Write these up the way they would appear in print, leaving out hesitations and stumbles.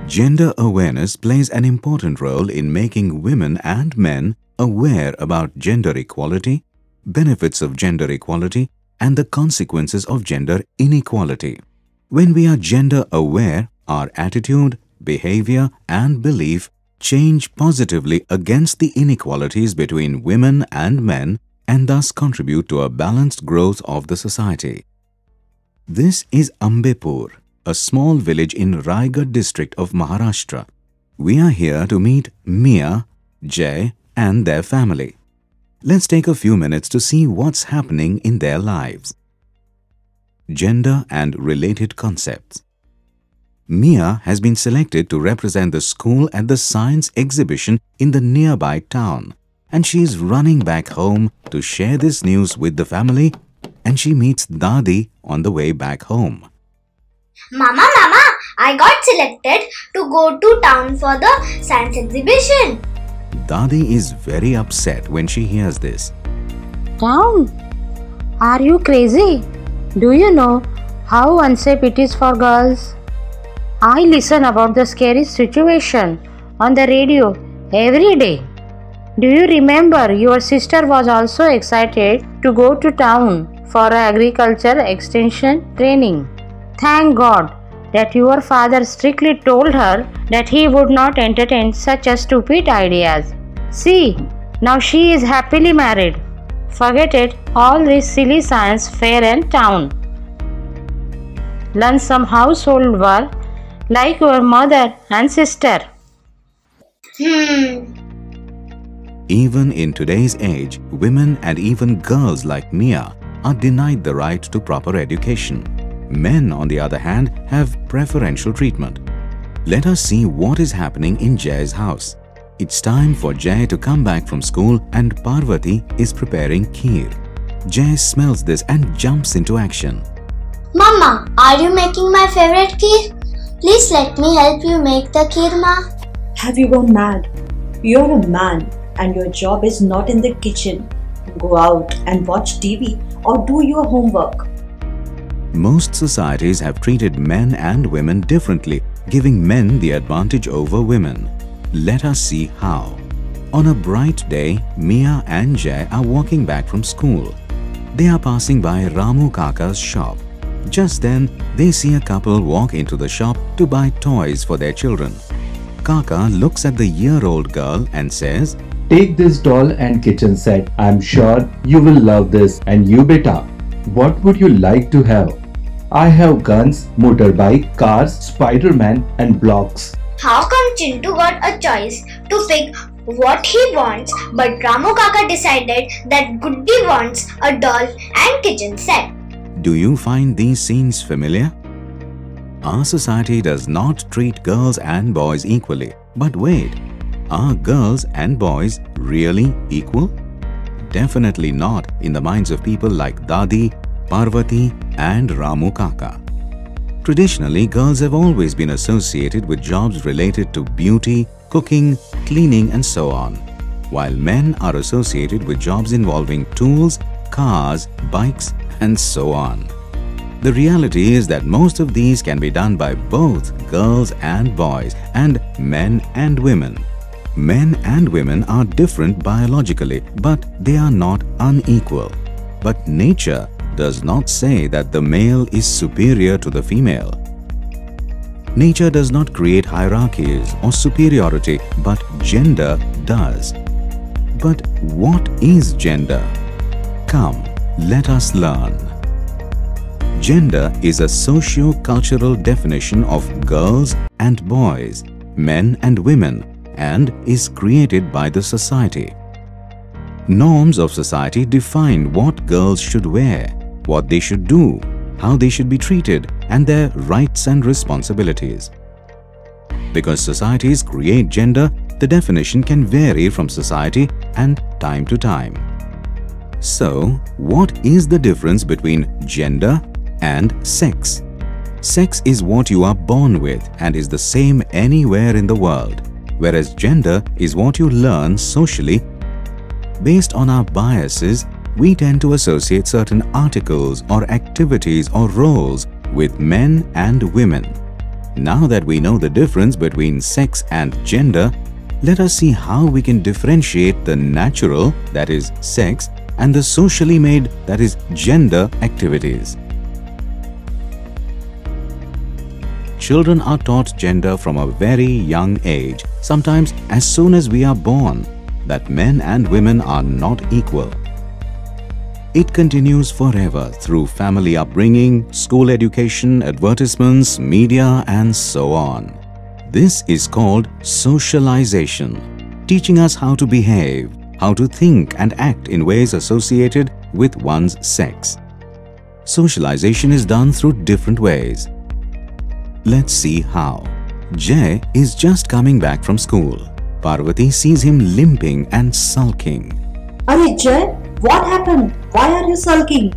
Gender awareness plays an important role in making women and men aware about gender equality, benefits of gender equality, and the consequences of gender inequality. When we are gender aware, our attitude, behavior, and belief change positively against the inequalities between women and men and thus contribute to a balanced growth of the society. This is Ambepur, a small village in Raigad district of Maharashtra. We are here to meet Mia, Jay, and their family. Let's take a few minutes to see what's happening in their lives. Gender and related concepts. Mia has been selected to represent the school at the science exhibition in the nearby town, and she is running back home to share this news with the family, and she meets Dadi on the way back home. Mama, I got selected to go to town for the science exhibition. Dadi is very upset when she hears this. Town? Are you crazy? Do you know how unsafe it is for girls? I listen about the scary situation on the radio every day. Do you remember your sister was also excited to go to town for agriculture extension training? Thank God that your father strictly told her that he would not entertain such a stupid ideas. See, now she is happily married. Forget it, all this silly science fair and town. Learn some household work like your mother and sister. Even in today's age, women and even girls like Mia are denied the right to proper education. Men, on the other hand, have preferential treatment. Let us see what is happening in Jay's house. It's time for Jay to come back from school and Parvati is preparing kheer. Jay smells this and jumps into action. Mama, are you making my favorite kheer? Please let me help you make the kheer, Ma. Have you gone mad? You're a man and your job is not in the kitchen. Go out and watch TV or do your homework. Most societies have treated men and women differently, giving men the advantage over women. Let us see how. On a bright day, Mia and Jay are walking back from school. They are passing by Ramu Kaka's shop. Just then, they see a couple walk into the shop to buy toys for their children. Kaka looks at the year-old girl and says, "Take this doll and kitchen set. I'm sure you will love this. And you beta, what would you like to have? I have guns, motorbike, cars, Spider-Man and blocks." How come Chintu got a choice to pick what he wants, but Ramu Kaka decided that Goody wants a doll and kitchen set? Do you find these scenes familiar? Our society does not treat girls and boys equally. But wait, are girls and boys really equal? Definitely not in the minds of people like Dadi, Parvati and Ramu Kaka. Traditionally, girls have always been associated with jobs related to beauty, cooking, cleaning and so on, while men are associated with jobs involving tools, cars, bikes and so on. The reality is that most of these can be done by both girls and boys and men and women. Men and women are different biologically, but they are not unequal. But nature does not say that the male is superior to the female. Nature does not create hierarchies or superiority, but gender does. But what is gender? Come, let us learn. Gender is a socio-cultural definition of girls and boys, men and women, and is created by the society. Norms of society define what girls should wear, what they should do, how they should be treated, and their rights and responsibilities. Because societies create gender, the definition can vary from society and time to time. So, what is the difference between gender and sex? Sex is what you are born with and is the same anywhere in the world, whereas gender is what you learn socially. Based on our biases, we tend to associate certain articles or activities or roles with men and women. Now that we know the difference between sex and gender, let us see how we can differentiate the natural, that is sex, and the socially made, that is gender activities. Children are taught gender from a very young age, sometimes as soon as we are born, that men and women are not equal. It continues forever through family upbringing, school education, advertisements, media, and so on. This is called socialization, teaching us how to behave, how to think and act in ways associated with one's sex. Socialization is done through different ways. Let's see how. Jay is just coming back from school. Parvati sees him limping and sulking. Are Jay? What happened? Why are you sulking?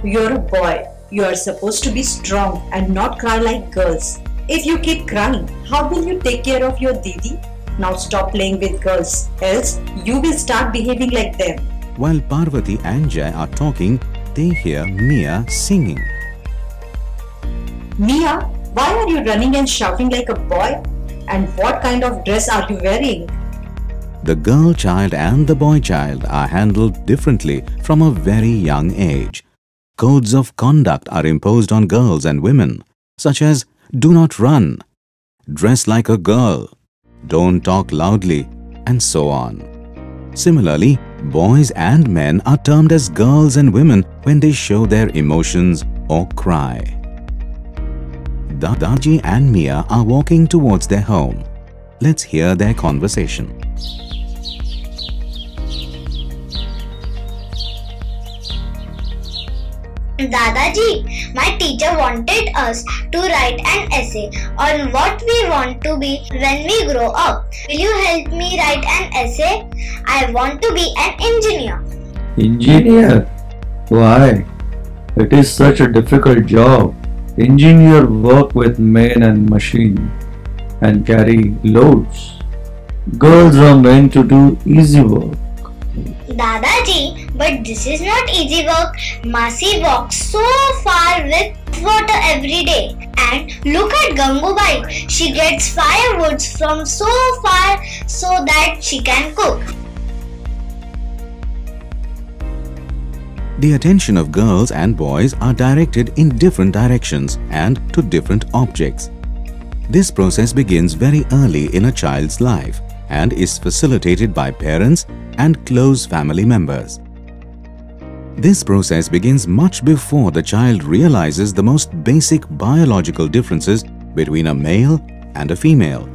You're a boy. You are supposed to be strong and not cry like girls. If you keep crying, how will you take care of your Didi? Now stop playing with girls, else you will start behaving like them. While Parvati and Jay are talking, they hear Mia singing. Mia, why are you running and shouting like a boy? And what kind of dress are you wearing? The girl child and the boy child are handled differently from a very young age. Codes of conduct are imposed on girls and women, such as do not run, dress like a girl, don't talk loudly, and so on. Similarly, boys and men are termed as girls and women when they show their emotions or cry. Daji and Mia are walking towards their home. Let's hear their conversation. Dadaji, my teacher wanted us to write an essay on what we want to be when we grow up. Will you help me write an essay? I want to be an engineer. Engineer? Why? It is such a difficult job. Engineers work with men and machine and carry loads. Girls are meant to do easy work. Dadaji, but this is not easy work. Masi walks so far with water every day. And look at Gangubai. She gets firewoods from so far so that she can cook. The attention of girls and boys are directed in different directions and to different objects. This process begins very early in a child's life and is facilitated by parents and close family members. This process begins much before the child realizes the most basic biological differences between a male and a female.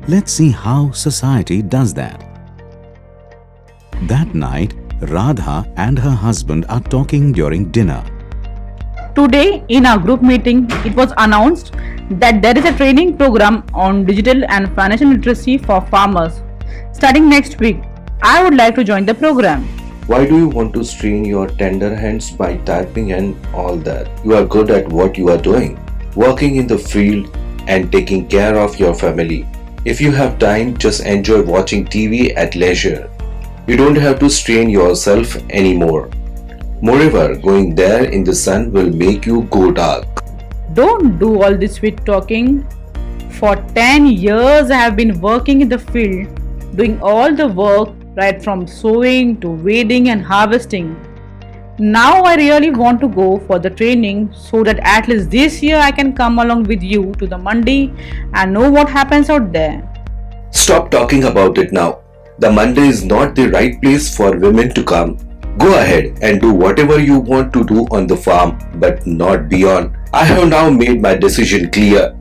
Let's see how society does that. That night, Radha and her husband are talking during dinner. Today, in our group meeting, it was announced that there is a training program on digital and financial literacy for farmers. Starting next week, I would like to join the program. Why do you want to strain your tender hands by typing and all that? You are good at what you are doing, working in the field and taking care of your family. If you have time, just enjoy watching TV at leisure. You don't have to strain yourself anymore. Moreover, going there in the sun will make you go dark. Don't do all this sweet talking. For 10 years I have been working in the field, doing all the work right from sowing to weeding and harvesting. Now I really want to go for the training so that at least this year I can come along with you to the mandi and know what happens out there. Stop talking about it now. The Monday is not the right place for women to come. Go ahead and do whatever you want to do on the farm, but not beyond. I have now made my decision clear.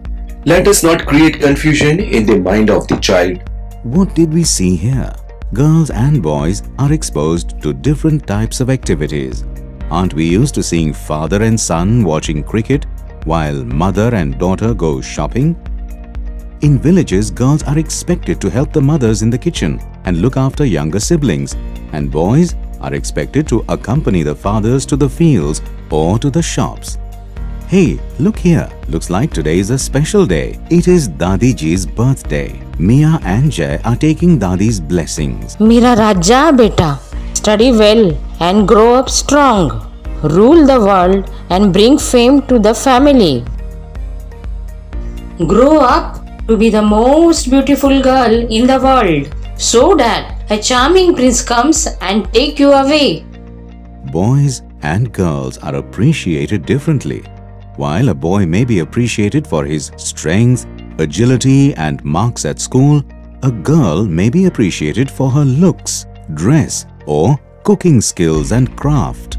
Let us not create confusion in the mind of the child. What did we see here? Girls and boys are exposed to different types of activities. Aren't we used to seeing father and son watching cricket while mother and daughter go shopping? In villages, girls are expected to help the mothers in the kitchen and look after younger siblings, and boys are expected to accompany the fathers to the fields or to the shops. Hey, look here. Looks like today is a special day. It is Dadiji's birthday. Mia and Jay are taking Dadi's blessings. Mera Raja beta, study well and grow up strong. Rule the world and bring fame to the family. Grow up to be the most beautiful girl in the world, so that a charming prince comes and take you away. Boys and girls are appreciated differently. While a boy may be appreciated for his strength, agility and marks at school, a girl may be appreciated for her looks, dress or cooking skills and craft.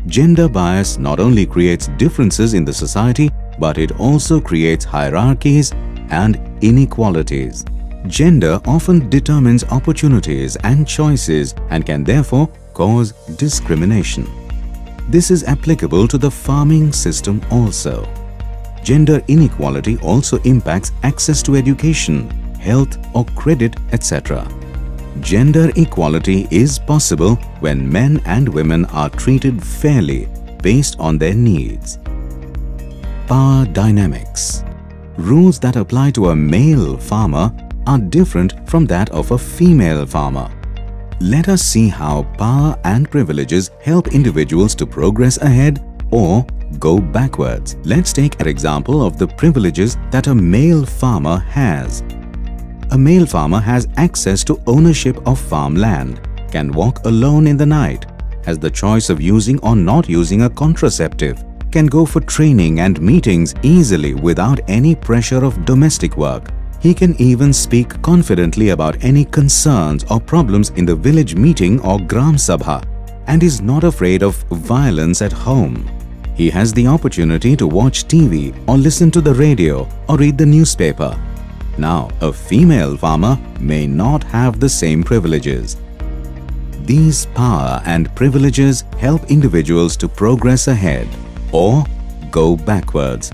Gender bias not only creates differences in the society, but it also creates hierarchies and inequalities. Gender often determines opportunities and choices and can therefore cause discrimination. This is applicable to the farming system also. Gender inequality also impacts access to education, health or credit, etc. Gender equality is possible when men and women are treated fairly based on their needs. Power dynamics. Rules that apply to a male farmer are different from that of a female farmer. Let us see how power and privileges help individuals to progress ahead or go backwards. Let's take an example of the privileges that a male farmer has. A male farmer has access to ownership of farmland, can walk alone in the night, has the choice of using or not using a contraceptive, can go for training and meetings easily without any pressure of domestic work. He can even speak confidently about any concerns or problems in the village meeting or Gram Sabha and is not afraid of violence at home. He has the opportunity to watch TV or listen to the radio or read the newspaper. Now, a female farmer may not have the same privileges. These power and privileges help individuals to progress ahead or go backwards.